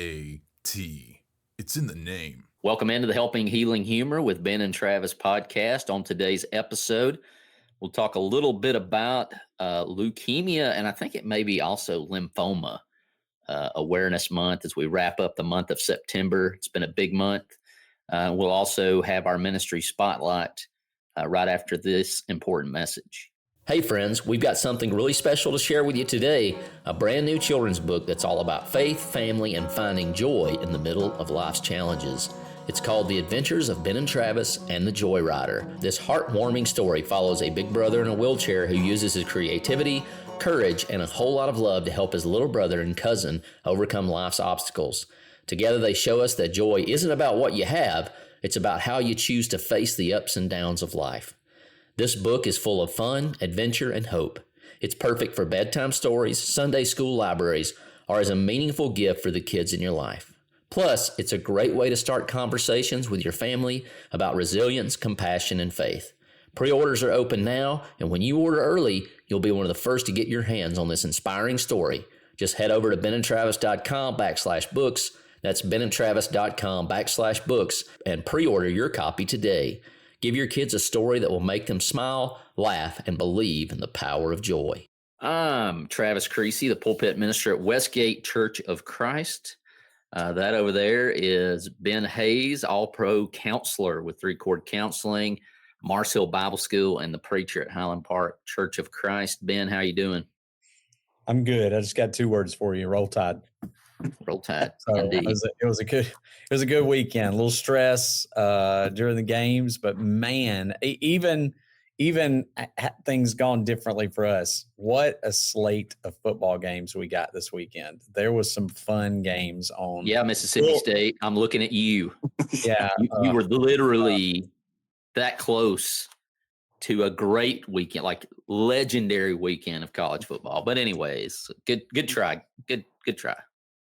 H-A-T. It's in the name. Welcome into the Helping Healing Humor with Ben and Travis podcast. On today's episode, we'll talk a little bit about leukemia, and I think it may be also lymphoma awareness month as we wrap up the month of September. It's been a big month. We'll also have our ministry spotlight right after this important message. Hey friends, we've got something really special to share with you today, a brand new children's book that's all about faith, family, and finding joy in the middle of life's challenges. It's called The Adventures of Ben and Travis and the Joy Rider. This heartwarming story follows a big brother in a wheelchair who uses his creativity, courage, and a whole lot of love to help his little brother and cousin overcome life's obstacles. Together they show us that joy isn't about what you have, it's about how you choose to face the ups and downs of life. This book is full of fun, adventure, and hope. It's perfect for bedtime stories, Sunday school libraries, or as a meaningful gift for the kids in your life. Plus, it's a great way to start conversations with your family about resilience, compassion, and faith. Pre-orders are open now, and when you order early, you'll be one of the first to get your hands on this inspiring story. Just head over to benandtravis.com/books. That's benandtravis.com/books and pre-order your copy today. Give your kids a story that will make them smile, laugh, and believe in the power of joy. I'm Travis Creasy, the pulpit minister at Westgate Church of Christ. That over there is Ben Hayes, all-pro counselor with Three Chord Counseling, Mars Hill Bible School, and the preacher at Highland Park Church of Christ. Ben, how you doing? I'm good. I just got two words for you. Roll Tide. Roll Tide. So Indeed. it was a good weekend. A little stress during the games, but man, even things gone differently for us. What a slate of football games we got this weekend. There was some fun games on. Yeah, Mississippi State. I'm looking at you. Yeah, you were literally that close to a great weekend, like legendary weekend of college football. But anyways, good try. Good try.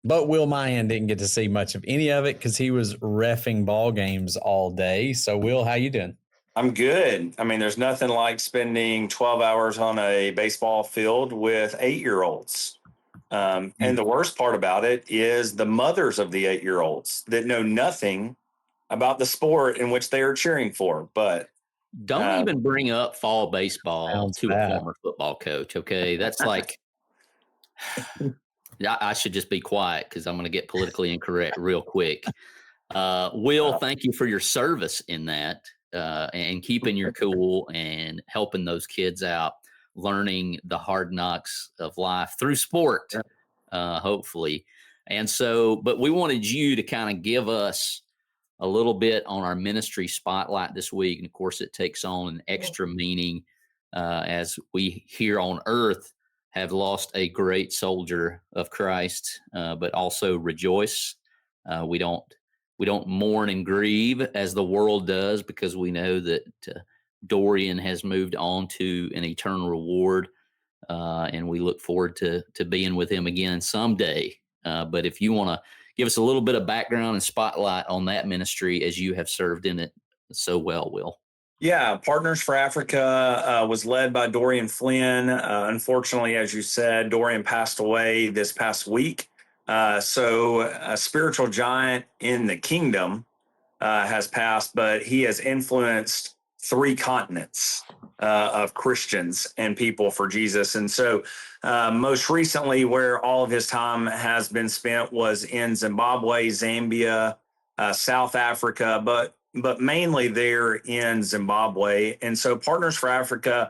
But Will Mayan didn't get to see much of any of it because he was reffing ball games all day. So, Will, how you doing? I'm good. I mean, there's nothing like spending 12 hours on a baseball field with 8-year-olds. And the worst part about it is the mothers of the 8-year-olds that know nothing about the sport in which they are cheering for. But don't even bring up fall baseball to a former football coach. Okay. That's like, I should just be quiet because I'm going to get politically incorrect real quick. Will, thank you for your service in that and keeping your cool and helping those kids out, learning the hard knocks of life through sport, hopefully. And so, but we wanted you to kind of give us a little bit on our ministry spotlight this week. And of course, it takes on an extra meaning as we here on earth have lost a great soldier of Christ, but also rejoice. We don't mourn and grieve as the world does because we know that Dorian has moved on to an eternal reward, and we look forward to being with him again someday. But if you want to give us a little bit of background and spotlight on that ministry as you have served in it so well, Will. Yeah, Partners for Africa was led by Dorian Flynn. Unfortunately, as you said, Dorian passed away this past week. So a spiritual giant in the kingdom has passed, but he has influenced 3 continents of Christians and people for Jesus. And so most recently where all of his time has been spent was in Zimbabwe, Zambia, South Africa, but mainly there in Zimbabwe. And so Partners for Africa,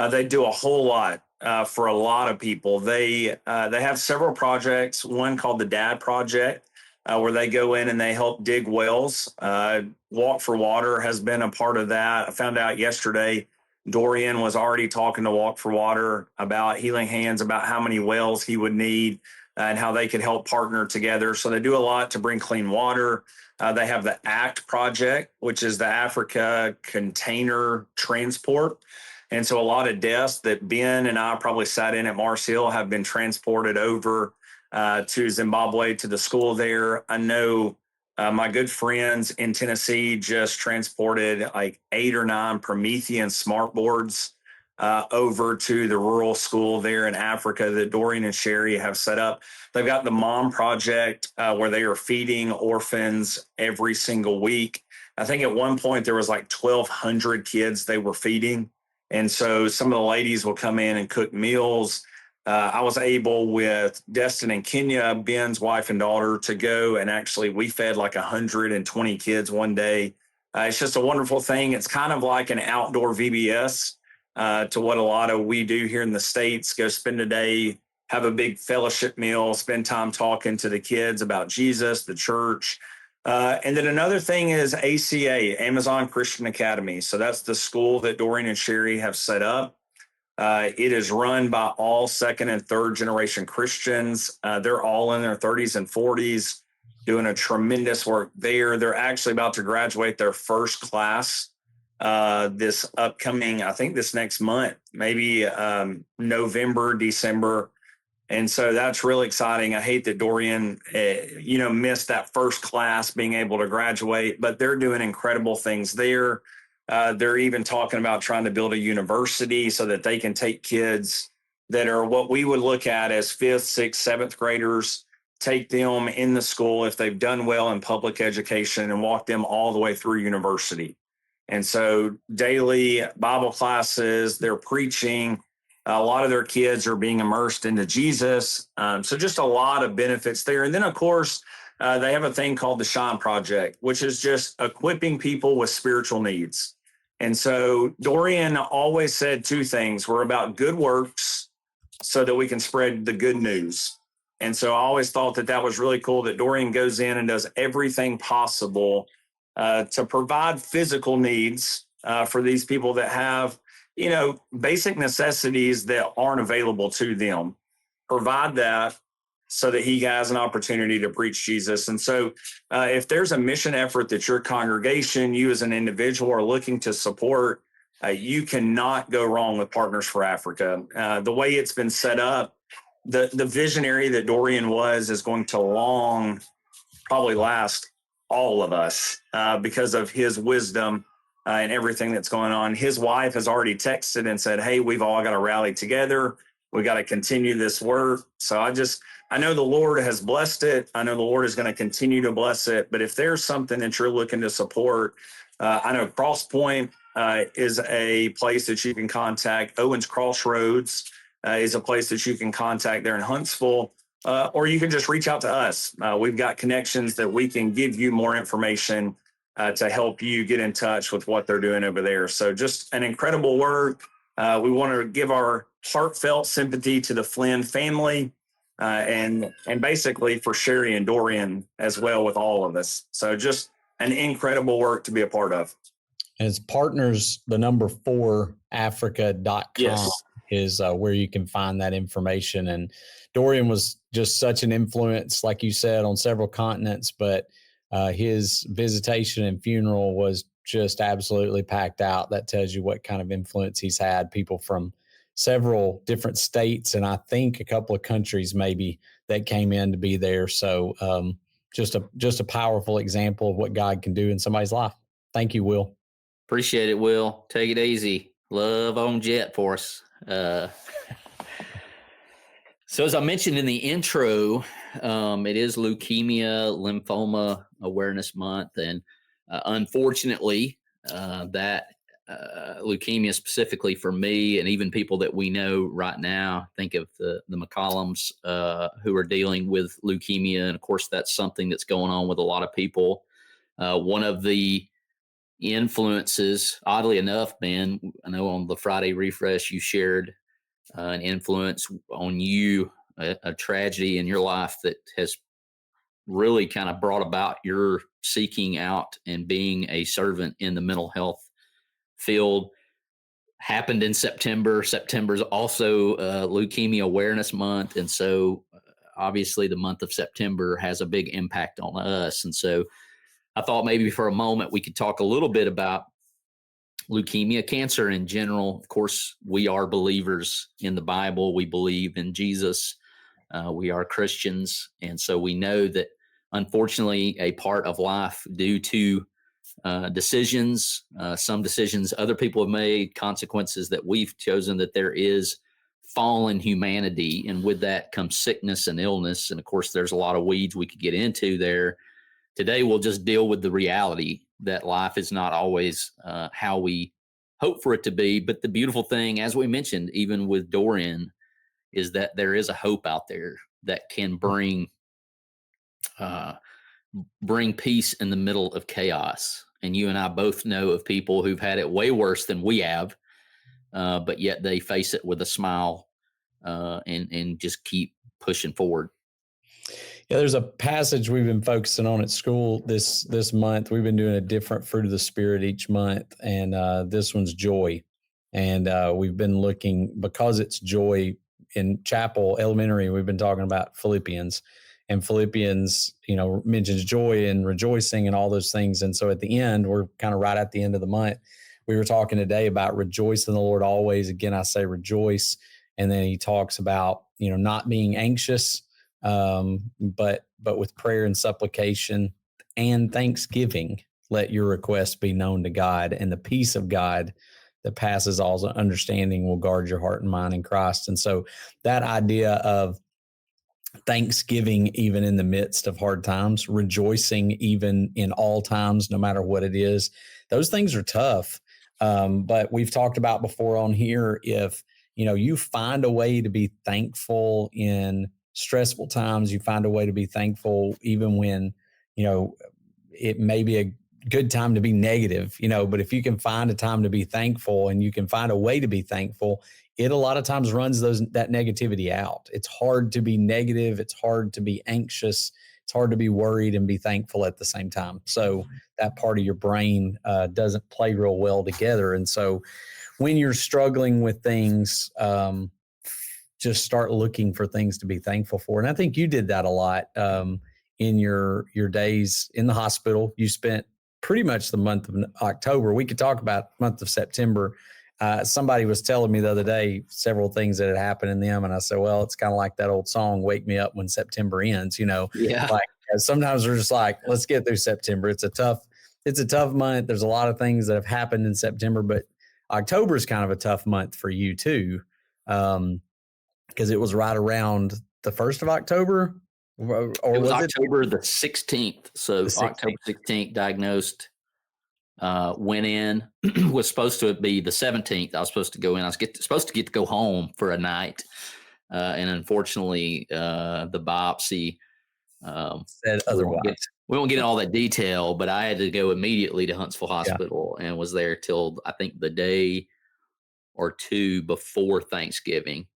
they do a whole lot for a lot of people. They have several projects, one called the Dad Project, where they go in and they help dig wells. Walk for Water has been a part of that. I found out yesterday Dorian was already talking to Walk for Water about Healing Hands, about how many wells he would need and how they could help partner together. So they do a lot to bring clean water. They have the ACT project, which is the Africa Container Transport. And so a lot of deaths that Ben and I probably sat in at Mars Hill have been transported over to Zimbabwe, to the school there. I know my good friends in Tennessee just transported like 8 or 9 Promethean smart boards over to the rural school there in Africa that Dorian and Sherry have set up. They've got the Mom Project where they are feeding orphans every single week. I think at one point there was like 1,200 kids they were feeding. And so some of the ladies will come in and cook meals. I was able with Destin and Kenya, Ben's wife and daughter, to go and actually we fed like 120 kids one day. It's just a wonderful thing. It's kind of like an outdoor VBS to what a lot of we do here in the States. Go spend a day, have a big fellowship meal, spend time talking to the kids about Jesus, the church. And then another thing is ACA, Amazon Christian Academy. So that's the school that Dorian and Sherry have set up. It is run by all second and third generation Christians. They're all in their 30s and 40s doing a tremendous work there. They're actually about to graduate their first class this upcoming, I think this next month, maybe November, December. And so that's really exciting. I hate that Dorian, missed that first class being able to graduate, but they're doing incredible things there. They're even talking about trying to build a university so that they can take kids that are what we would look at as 5th, 6th, 7th graders, take them in the school if they've done well in public education and walk them all the way through university. And so daily Bible classes, they're preaching. A lot of their kids are being immersed into Jesus. So just a lot of benefits there. And then, of course, they have a thing called the Shine Project, which is just equipping people with spiritual needs. And so Dorian always said two things. We're about good works so that we can spread the good news. And so I always thought that that was really cool that Dorian goes in and does everything possible to provide physical needs for these people that have, basic necessities that aren't available to them. Provide that so that he has an opportunity to preach Jesus. And so if there's a mission effort that your congregation, you as an individual are looking to support, you cannot go wrong with Partners for Africa. The way it's been set up, the visionary that Dorian was is going to probably last all of us because of his wisdom and everything that's going on. His wife has already texted and said, hey, we've all got to rally together. We got to continue this work. So I know the Lord has blessed it. I know the Lord is going to continue to bless it. But if there's something that you're looking to support, I know Crosspoint is a place that you can contact. Owens Crossroads is a place that you can contact there in Huntsville, or you can just reach out to us. We've got connections that we can give you more information to help you get in touch with what they're doing over there. So just an incredible work. We want to give our heartfelt sympathy to the Flynn family and basically for Sherry and Dorian as well with all of us. So just an incredible work to be a part of. And it's partners, the number 4 Africa.com Yes. is where you can find that information. And Dorian was just such an influence, like you said, on several continents, but his visitation and funeral was just absolutely packed out. That tells you what kind of influence he's had. People from several different states and I think a couple of countries maybe that came in to be there. So just a powerful example of what God can do in somebody's life. Thank you, Will. Appreciate it, Will. Take it easy. Love on Jet for us. So as I mentioned in the intro, it is Leukemia, Lymphoma Awareness Month. And unfortunately, that leukemia specifically for me and even people that we know right now, think of the McCollums who are dealing with leukemia. And of course, that's something that's going on with a lot of people. One of the influences, oddly enough, Ben, I know on the Friday refresh, you shared an influence on you, a tragedy in your life that has really kind of brought about your seeking out and being a servant in the mental health field. Happened in September. September is also Leukemia Awareness Month. And so obviously the month of September has a big impact on us. And so I thought maybe for a moment we could talk a little bit about leukemia, cancer in general. Of course, we are believers in the Bible. We believe in Jesus. We are Christians. And so we know that unfortunately a part of life due to decisions, some decisions other people have made, consequences that we've chosen, that there is fallen humanity. And with that comes sickness and illness. And of course, there's a lot of weeds we could get into there. Today, we'll just deal with the reality that life is not always how we hope for it to be. But the beautiful thing, as we mentioned, even with Dorian, is that there is a hope out there that can bring peace in the middle of chaos. And you and I both know of people who've had it way worse than we have, but yet they face it with a smile and just keep pushing forward. Yeah, there's a passage we've been focusing on at school this month. We've been doing a different fruit of the Spirit each month, and this one's joy. And we've been looking, because it's joy in Chapel Elementary, we've been talking about Philippians. And Philippians, mentions joy and rejoicing and all those things. And so at the end, we're kind of right at the end of the month. We were talking today about rejoice in the Lord always. Again, I say rejoice. And then he talks about, not being anxious, but with prayer and supplication and thanksgiving, let your requests be known to God, and the peace of God that passes all understanding will guard your heart and mind in Christ. And so that idea of thanksgiving, even in the midst of hard times, rejoicing even in all times, no matter what it is, those things are tough. But we've talked about before on here, if you find a way to be thankful in stressful times, you find a way to be thankful even when it may be a good time to be negative, but if you can find a time to be thankful and you can find a way to be thankful, it a lot of times runs that negativity out. It's hard to be negative. It's hard to be anxious. It's hard to be worried and be thankful at the same time. So that part of your brain doesn't play real well together. And so when you're struggling with things, just start looking for things to be thankful for. And I think you did that a lot in your days in the hospital. You spent pretty much the month of October. We could talk about the month of September. Somebody was telling me the other day several things that had happened in them. And I said, well, it's kind of like that old song, Wake Me Up When September Ends, Yeah. Like sometimes we're just like, let's get through September. It's a tough month. There's a lot of things that have happened in September, but October is kind of a tough month for you too. Because it was right around the 1st of October. Or it was October the 16th. So The 16th. October 16th diagnosed. Went in, was supposed to be the 17th. I was supposed to go in. I was supposed to get to go home for a night. And unfortunately, the biopsy Said otherwise. We won't get in all that detail, but I had to go immediately to Huntsville Hospital and was there till I think the day or two before Thanksgiving.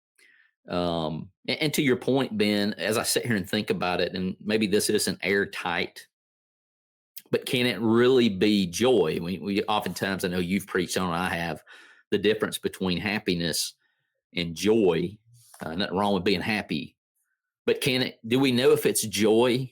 And to your point, Ben, as I sit here and think about it, and maybe this isn't airtight, but can it really be joy? We oftentimes, I know you've preached on, I have, the difference between happiness and joy. Nothing wrong with being happy, but do we know if it's joy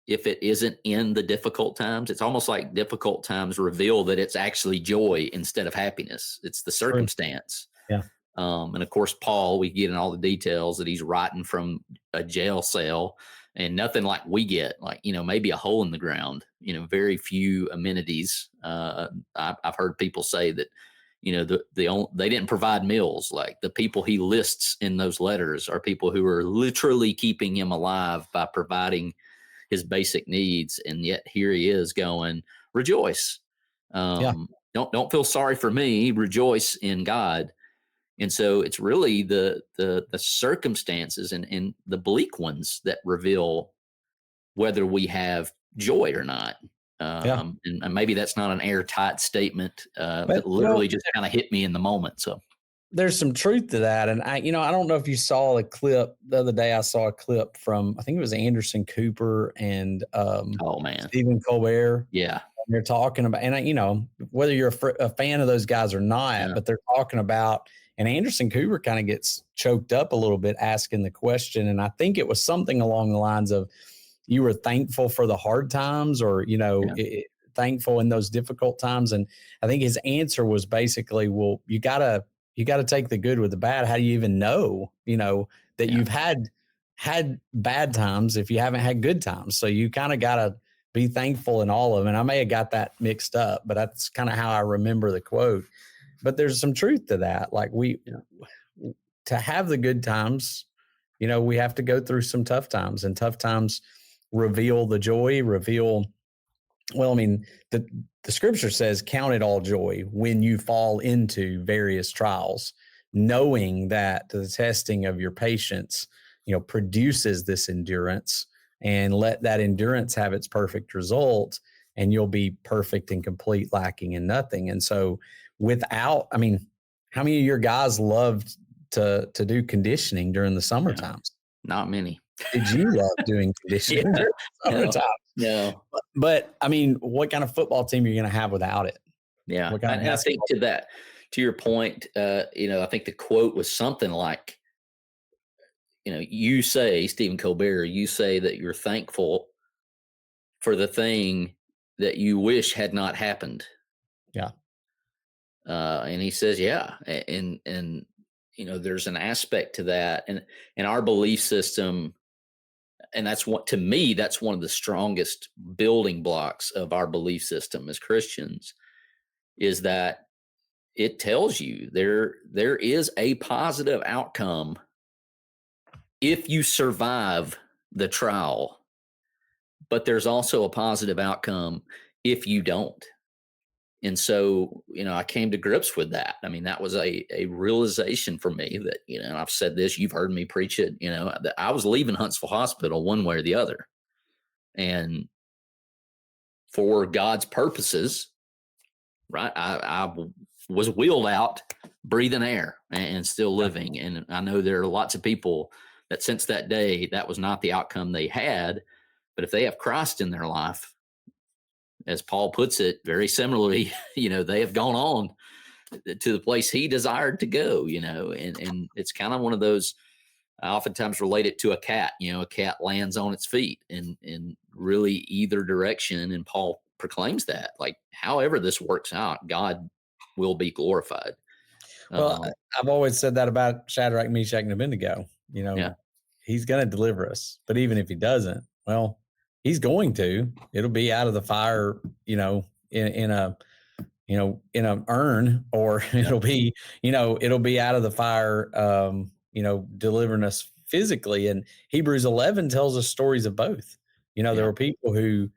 if it isn't in the difficult times? It's almost like difficult times reveal that it's actually joy instead of happiness. It's the circumstance. Yeah. And of course, Paul, we get in all the details that he's writing from a jail cell, and nothing like we get, like, maybe a hole in the ground, very few amenities. I've heard people say that, they didn't provide meals. Like, the people he lists in those letters are people who are literally keeping him alive by providing his basic needs. And yet here he is going, rejoice. Don't feel sorry for me. Rejoice in God. And so it's really the circumstances and the bleak ones that reveal whether we have joy or not. And maybe that's not an airtight statement, but literally just kind of hit me in the moment. So there's some truth to that. And I don't know if you saw a clip the other day. I saw a clip from, I think it was Anderson Cooper and Stephen Colbert. Yeah. They're talking about, and whether you're a fan of those guys or not, but they're talking about, and Anderson Cooper kind of gets choked up a little bit asking the question. And I think it was something along the lines of, you were thankful for the hard times, or, thankful in those difficult times. And I think his answer was basically, well, you gotta take the good with the bad. How do you even know, that you've had bad times if you haven't had good times? So you kind of gotta Be thankful in all of them. And I may have got that mixed up, but that's kind of how I remember the quote. But there's some truth to that. Like to have the good times, we have to go through some tough times, and tough times reveal the joy, well, I mean, the scripture says, count it all joy when you fall into various trials, knowing that the testing of your patience, produces this endurance, and let that endurance have its perfect result, and you'll be perfect and complete, lacking in nothing. And so how many of your guys loved to do conditioning during the summer times? Not many. Did you love doing conditioning during the summertime? No. But I mean, what kind of football team are you going to have without it? Yeah. And I think to your point, I think the quote was something like, you say, Stephen Colbert, you say that you're thankful for the thing that you wish had not happened. Yeah. And he says, yeah. And there's an aspect to that. And our belief system, and that's one of the strongest building blocks of our belief system as Christians, is that it tells you there is a positive outcome if you survive the trial, but there's also a positive outcome if you don't. And so, I came to grips with that. I mean, that was a realization for me that, and I've said this, you've heard me preach it, that I was leaving Huntsville Hospital one way or the other. And for God's purposes, right, I was wheeled out, breathing air and still living. And I know there are lots of people that since that day, that was not the outcome they had. But if they have Christ in their life, as Paul puts it very similarly, they have gone on to the place he desired to go, and it's kind of one of those, I oftentimes relate it to a cat. A cat lands on its feet and really either direction. And Paul proclaims that, like, however this works out, God will be glorified. Well, I've always said that about Shadrach, Meshach, and Abednego. He's going to deliver us. But even if he doesn't, well, he's going to. It'll be out of the fire, in a urn, or it'll be out of the fire, delivering us physically. And Hebrews 11 tells us stories of both. There were people who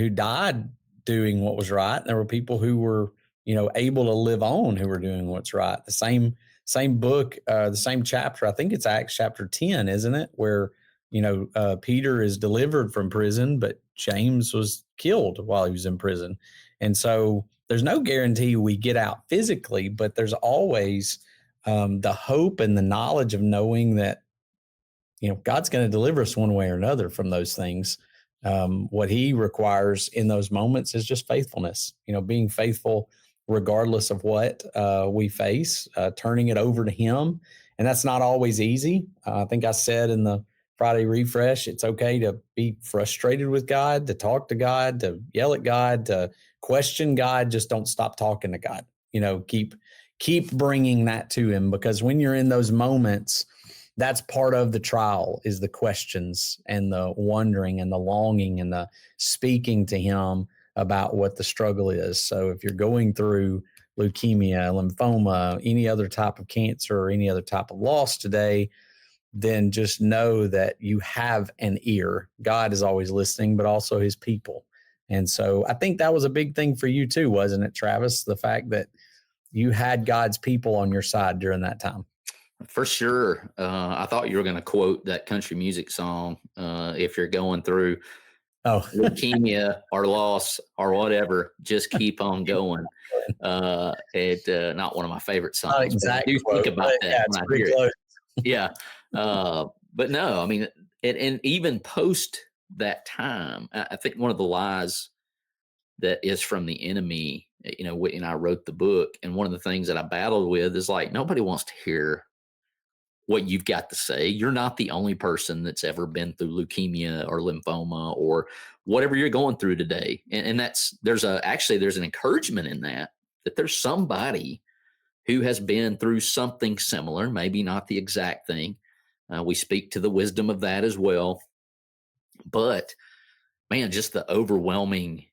died doing what was right, and there were people who were, able to live on, who were doing what's right. The same book, the same chapter, I think it's Acts chapter 10, isn't it? Where, Peter is delivered from prison, but James was killed while he was in prison. And so there's no guarantee we get out physically, but there's always the hope and the knowledge of knowing that, God's going to deliver us one way or another from those things. What he requires in those moments is just faithfulness, being faithful regardless of what we face, turning it over to him. And that's not always easy. I think I said in the Friday refresh, it's okay to be frustrated with God, to talk to God, to yell at God, to question God. Just don't stop talking to God. Keep bringing that to him, because when you're in those moments, that's part of the trial, is the questions and the wondering and the longing and the speaking to him about what the struggle is. So if you're going through leukemia, lymphoma, any other type of cancer, or any other type of loss today, then just know that you have an ear. God is always listening, but also his people. And so I think that was a big thing for you too, wasn't it, Travis? The fact that you had God's people on your side during that time. For sure. I thought you were going to quote that country music song. If you're going through leukemia or loss or whatever, just keep on going. Not one of my favorite songs. Not exact I do quote, think about that when I hear close. it. Yeah. But no, I mean, and even post that time, I think one of the lies that is from the enemy, when I wrote the book, and one of the things that I battled with is, like, nobody wants to hear what you've got to say. You're not the only person that's ever been through leukemia or lymphoma or whatever you're going through today. And there's an encouragement in that there's somebody who has been through something similar, maybe not the exact thing. We speak to the wisdom of that as well. But man, just the overwhelming,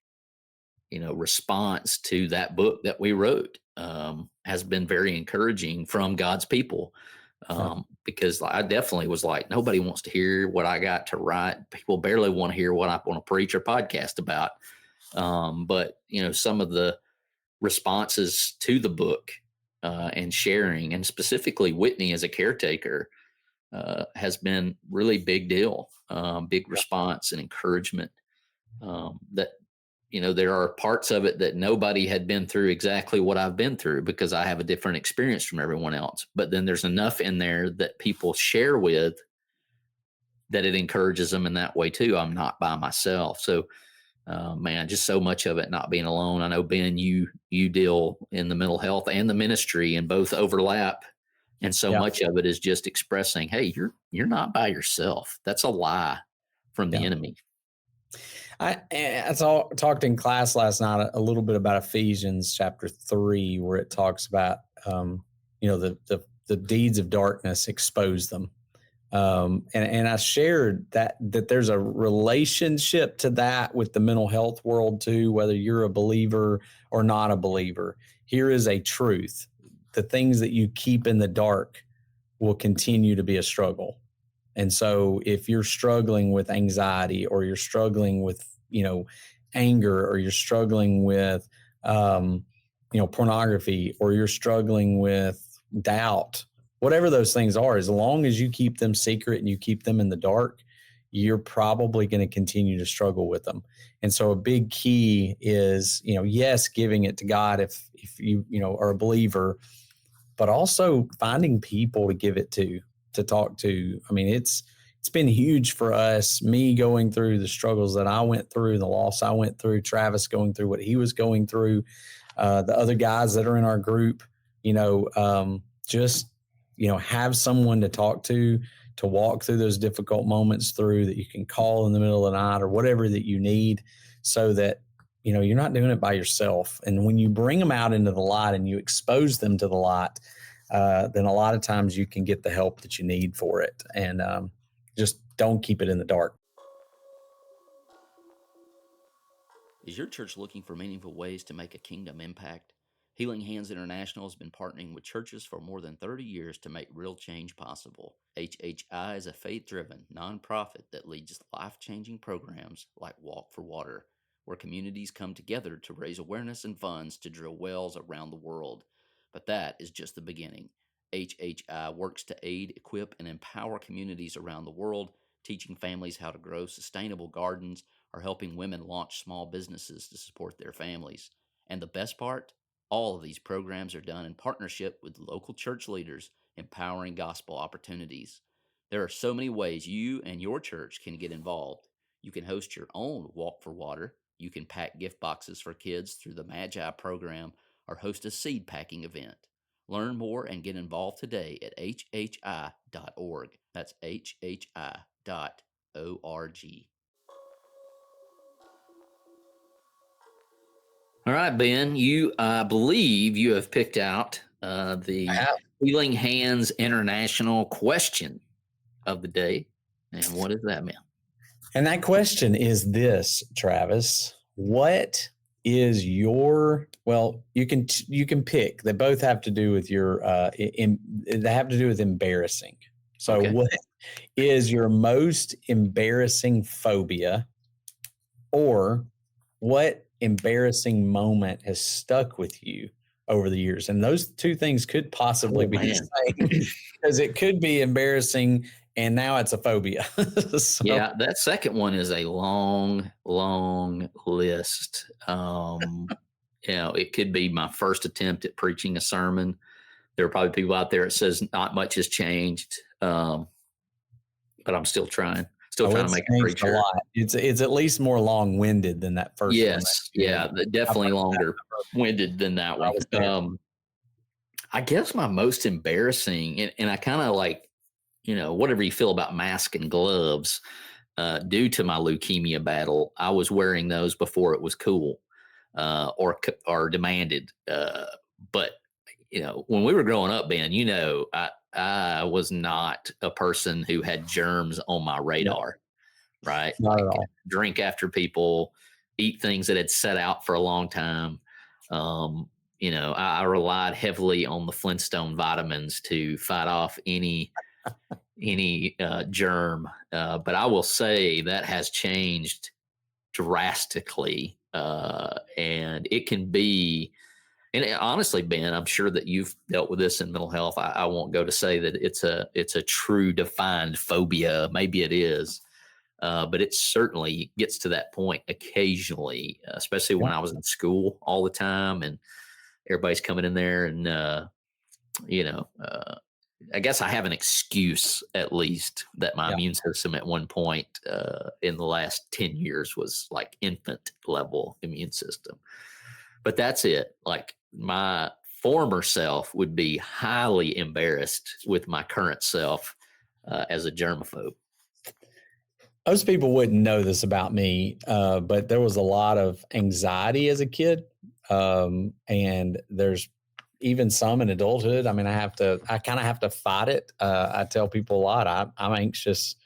response to that book that we wrote has been very encouraging from God's people. Yeah. Because I definitely was like, nobody wants to hear what I got to write. People barely want to hear what I want to preach or podcast about. But some of the responses to the book and sharing, and specifically Whitney as a caretaker, has been really big deal. Big response and encouragement. That there are parts of it that nobody had been through exactly what I've been through because I have a different experience from everyone else. But then there's enough in there that people share with that it encourages them in that way too. I'm not by myself. So, man, just so much of it not being alone. I know, Ben, you deal in the mental health and the ministry, and both overlap. And so Yeah. much of it is just expressing, hey, you're not by yourself. That's a lie from the enemy. I talked in class last night a little bit about Ephesians chapter 3, where it talks about, the deeds of darkness, expose them. And I shared that there's a relationship to that with the mental health world too, whether you're a believer or not a believer. Here is a truth. The things that you keep in the dark will continue to be a struggle. And so if you're struggling with anxiety, or you're struggling with, anger, or you're struggling with, pornography, or you're struggling with doubt, whatever those things are, as long as you keep them secret and you keep them in the dark, you're probably going to continue to struggle with them. And so a big key is, yes, giving it to God if you, are a believer, but also finding people to give it to talk to. I mean, it's been huge for us, me going through the struggles that I went through, the loss I went through, Travis going through what he was going through, the other guys that are in our group, just, have someone to talk to walk through those difficult moments through, that you can call in the middle of the night or whatever that you need, so that, you're not doing it by yourself. And when you bring them out into the light and you expose them to the light, then a lot of times you can get the help that you need for it. And just don't keep it in the dark. Is your church looking for meaningful ways to make a kingdom impact? Healing Hands International has been partnering with churches for more than 30 years to make real change possible. HHI is a faith-driven nonprofit that leads life-changing programs like Walk for Water, where communities come together to raise awareness and funds to drill wells around the world. But that is just the beginning. HHI works to aid, equip, and empower communities around the world, teaching families how to grow sustainable gardens or helping women launch small businesses to support their families. And the best part? All of these programs are done in partnership with local church leaders, empowering gospel opportunities. There are so many ways you and your church can get involved. You can host your own Walk for Water. You can pack gift boxes for kids through the Magi program, or host a seed packing event. Learn more and get involved today at hhi.org. That's hhi.org. All right, Ben, I believe you have picked out the Healing Hands International question of the day. And what is that, man? And that question is this, Travis: what is your, well, you can pick. They both have to do with your, they have to do with embarrassing. So okay. What is your most embarrassing phobia, or what embarrassing moment has stuck with you over the years? And those two things could possibly be the same, because it could be embarrassing and now it's a phobia. So, yeah, that second one is a long list. It could be my first attempt at preaching a sermon. There are probably people out there that says not much has changed, but I'm still trying. Trying to make it preacher. A lot. It's at least more long-winded than that first one. Yes, yeah, definitely longer-winded than that one. I guess my most embarrassing, and I kind of like, whatever you feel about masks and gloves, due to my leukemia battle, I was wearing those before it was cool or demanded. But when we were growing up, Ben, I was not a person who had germs on my radar. right? Not at Like all. drink after people, eat things that had set out for a long time. I relied heavily on the Flintstone vitamins to fight off any germ. But I will say that has changed drastically, and it can be. And honestly, Ben, I'm sure that you've dealt with this in mental health. I won't go to say that it's a true defined phobia. Maybe it is, but it certainly gets to that point occasionally, especially when Yeah. I was in school all the time, and everybody's coming in there, and I guess I have an excuse at least that my Yeah. immune system at one point in the last 10 years was like infant level immune system. But that's it. Like my former self would be highly embarrassed with my current self as a germaphobe. Most people wouldn't know this about me, but there was a lot of anxiety as a kid. And there's even some in adulthood. I mean, I kind of have to fight it. I tell people a lot, I'm anxious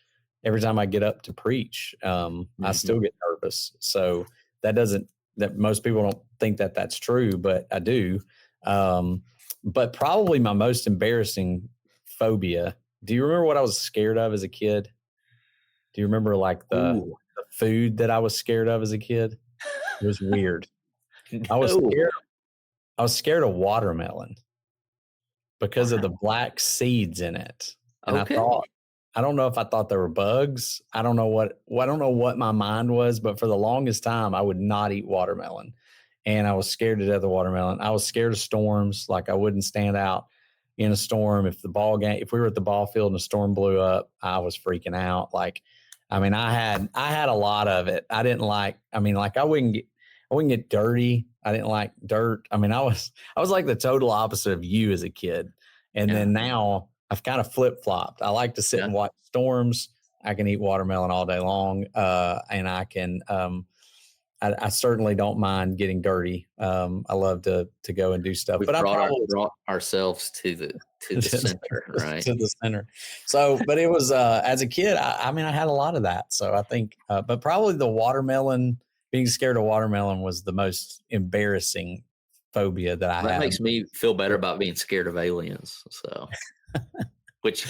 every time I get up to preach. I still get nervous. So that most people don't think that that's true, but I do. But probably my most embarrassing phobia. Do you remember what I was scared of as a kid? Do you remember like the food that I was scared of as a kid? It was weird. I was scared of watermelon because of the black seeds in it. And Okay. I don't know if I thought there were bugs. I don't know what my mind was, but for the longest time I would not eat watermelon. And I was scared to death of watermelon. I was scared of storms. Like I wouldn't stand out in a storm. If we were at the ball field and a storm blew up, I was freaking out. Like, I mean, I had a lot of it. I wouldn't get dirty. I didn't like dirt. I mean, I was like the total opposite of you as a kid. And then now I've kind of flip-flopped. I like to sit and watch storms. I can eat watermelon all day long. And I can, I certainly don't mind getting dirty. I love to go and do stuff, We've but I probably brought ourselves to the center, right? to the center. So, but it was, as a kid, I mean, I had a lot of that. So I think, but probably being scared of watermelon was the most embarrassing phobia that I had. That makes me feel better about being scared of aliens. So, which,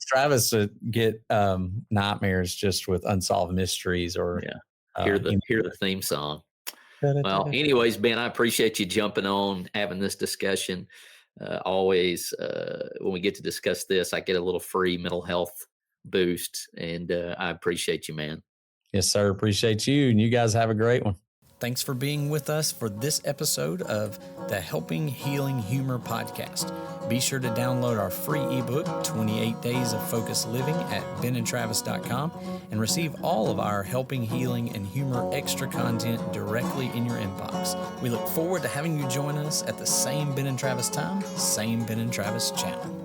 Travis would get nightmares just with unsolved mysteries or hear the theme song. Well, anyways, Ben, I appreciate you jumping on, having this discussion. Always, when we get to discuss this, I get a little free mental health boost, and I appreciate you, man. Yes, sir. Appreciate you, and you guys have a great one. Thanks for being with us for this episode of the Helping Healing Humor podcast. Be sure to download our free ebook, 28 Days of Focused Living, at benandtravis.com and receive all of our Helping Healing and Humor extra content directly in your inbox. We look forward to having you join us at the same Ben and Travis time, same Ben and Travis channel.